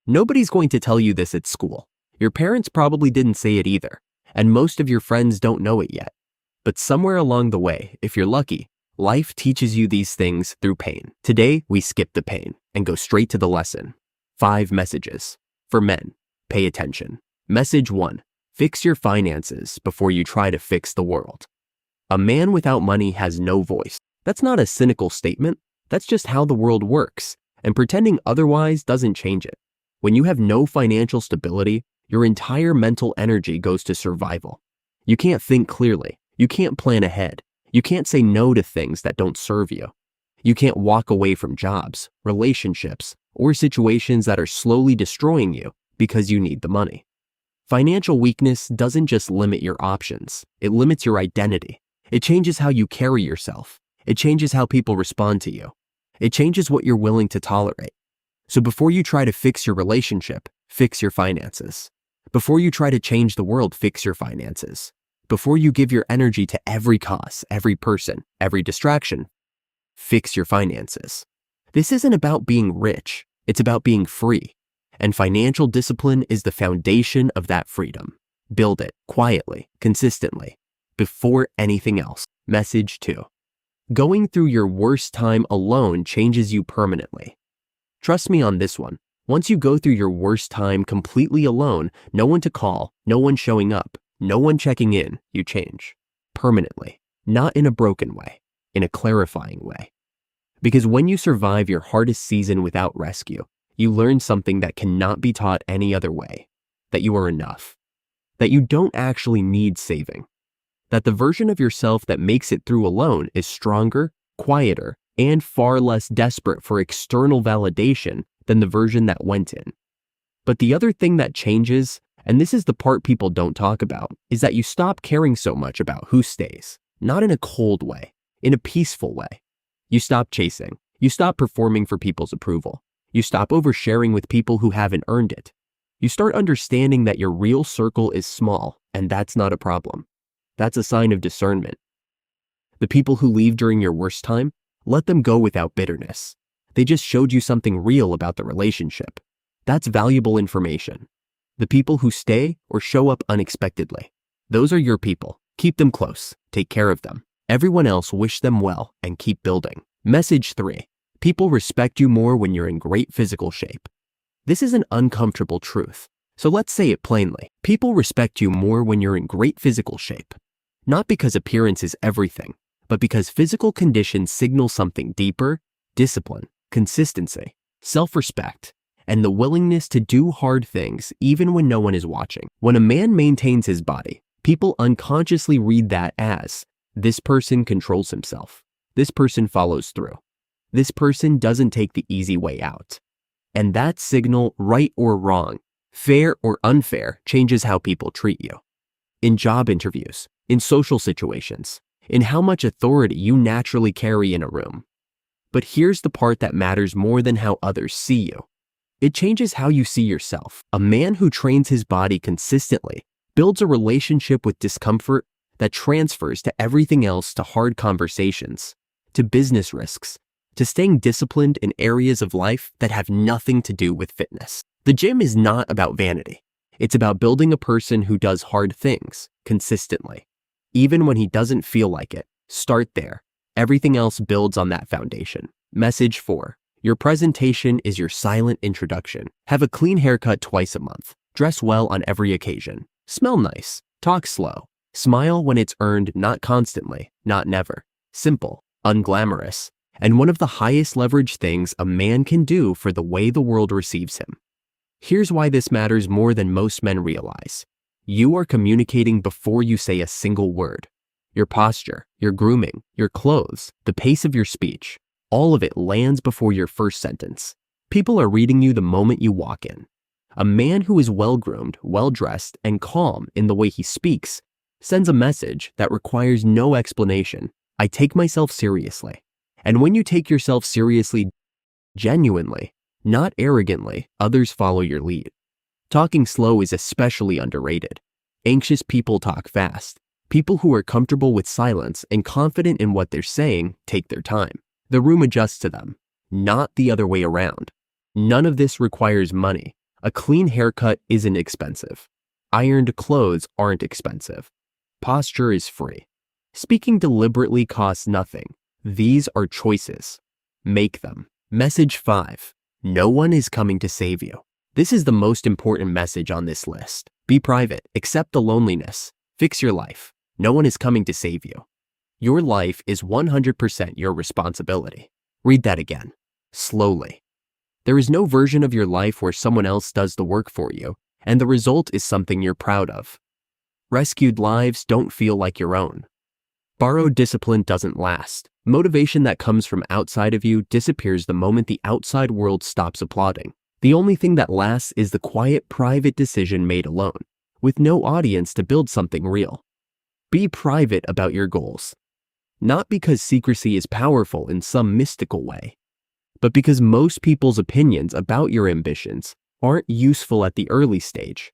Nobody's going to tell you this at school. Your parents probably didn't say it either, and most of your friends don't know it yet. But somewhere along the way, if you're lucky, life teaches you these things through pain. Today, we skip the pain and go straight to the lesson. 5 messages. For men, pay attention. Message 1. Fix your finances before you try to fix the world. A man without money has no voice. That's not a cynical statement. That's just how the world works, and pretending otherwise doesn't change it. When you have no financial stability, your entire mental energy goes to survival. You can't think clearly. You can't plan ahead. You can't say no to things that don't serve you. You can't walk away from jobs, relationships, or situations that are slowly destroying you because you need the money. Financial weakness doesn't just limit your options. It limits your identity. It changes how you carry yourself. It changes how people respond to you. It changes what you're willing to tolerate. So before you try to fix your relationship, fix your finances. Before you try to change the world, fix your finances. Before you give your energy to every cause, every person, every distraction, fix your finances. This isn't about being rich. It's about being free. And financial discipline is the foundation of that freedom. Build it quietly, consistently, before anything else. Message 2. Going through your worst time alone changes you permanently. Trust me on this one. Once you go through your worst time completely alone, no one to call, no one showing up, no one checking in, you change. Permanently. Not in a broken way, in a clarifying way. Because when you survive your hardest season without rescue, you learn something that cannot be taught any other way. That you are enough. That you don't actually need saving. That the version of yourself that makes it through alone is stronger, quieter, and far less desperate for external validation than the version that went in. But the other thing that changes, and this is the part people don't talk about, is that you stop caring so much about who stays. Not in a cold way, in a peaceful way. You stop chasing. You stop performing for people's approval. You stop oversharing with people who haven't earned it. You start understanding that your real circle is small, and that's not a problem. That's a sign of discernment. The people who leave during your worst time, let them go without bitterness. They just showed you something real about the relationship. That's valuable information. The people who stay or show up unexpectedly, those are your people. Keep them close. Take care of them. Everyone else, wish them well and keep building. Message 3. People respect you more when you're in great physical shape. This is an uncomfortable truth, so let's say it plainly. People respect you more when you're in great physical shape. Not because appearance is everything, but because physical conditions signal something deeper: discipline, consistency, self-respect, and the willingness to do hard things even when no one is watching. When a man maintains his body, people unconsciously read that as, this person controls himself. This person follows through. This person doesn't take the easy way out. And that signal, right or wrong, fair or unfair, changes how people treat you. In job interviews, in social situations, in how much authority you naturally carry in a room. But here's the part that matters more than how others see you. It changes how you see yourself. A man who trains his body consistently builds a relationship with discomfort that transfers to everything else, to hard conversations, to business risks, to staying disciplined in areas of life that have nothing to do with fitness. The gym is not about vanity. It's about building a person who does hard things consistently. Even when he doesn't feel like it, start there. Everything else builds on that foundation. Message 4. Your presentation is your silent introduction. Have a clean haircut twice a month. Dress well on every occasion. Smell nice. Talk slow. Smile when it's earned, not constantly, not never. Simple, unglamorous, and one of the highest leverage things a man can do for the way the world receives him. Here's why this matters more than most men realize. You are communicating before you say a single word. Your posture, your grooming, your clothes, the pace of your speech, all of it lands before your first sentence. People are reading you the moment you walk in. A man who is well-groomed, well-dressed, and calm in the way he speaks sends a message that requires no explanation. I take myself seriously. And when you take yourself seriously, genuinely, not arrogantly, others follow your lead. Talking slow is especially underrated. Anxious people talk fast. People who are comfortable with silence and confident in what they're saying take their time. The room adjusts to them, not the other way around. None of this requires money. A clean haircut isn't expensive. Ironed clothes aren't expensive. Posture is free. Speaking deliberately costs nothing. These are choices. Make them. Message 5. No one is coming to save you. This is the most important message on this list. Be private. Accept the loneliness. Fix your life. No one is coming to save you. Your life is 100% your responsibility. Read that again, slowly. There is no version of your life where someone else does the work for you, and the result is something you're proud of. Rescued lives don't feel like your own. Borrowed discipline doesn't last. Motivation that comes from outside of you disappears the moment the outside world stops applauding. The only thing that lasts is the quiet, private decision made alone, with no audience to build something real. Be private about your goals. Not because secrecy is powerful in some mystical way, but because most people's opinions about your ambitions aren't useful at the early stage.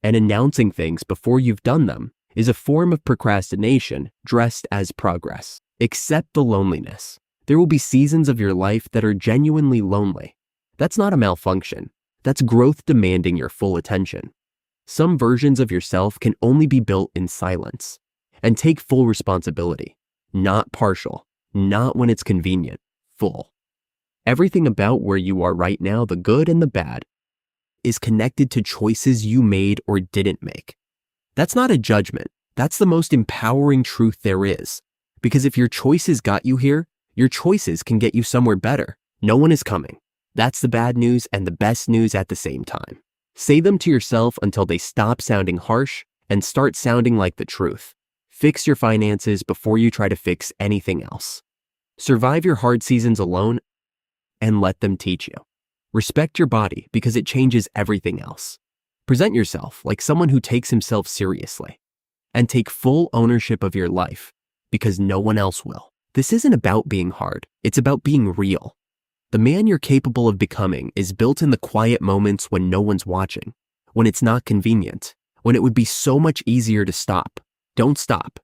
And announcing things before you've done them is a form of procrastination dressed as progress. Accept the loneliness. There will be seasons of your life that are genuinely lonely. That's not a malfunction. That's growth demanding your full attention. Some versions of yourself can only be built in silence. And take full responsibility. Not partial. Not when it's convenient. Full. Everything about where you are right now, the good and the bad, is connected to choices you made or didn't make. That's not a judgment. That's the most empowering truth there is. Because if your choices got you here, your choices can get you somewhere better. No one is coming. That's the bad news and the best news at the same time. Say them to yourself until they stop sounding harsh and start sounding like the truth. Fix your finances before you try to fix anything else. Survive your hard seasons alone and let them teach you. Respect your body because it changes everything else. Present yourself like someone who takes himself seriously. And take full ownership of your life because no one else will. This isn't about being hard. It's about being real. The man you're capable of becoming is built in the quiet moments when no one's watching, when it's not convenient, when it would be so much easier to stop. Don't stop.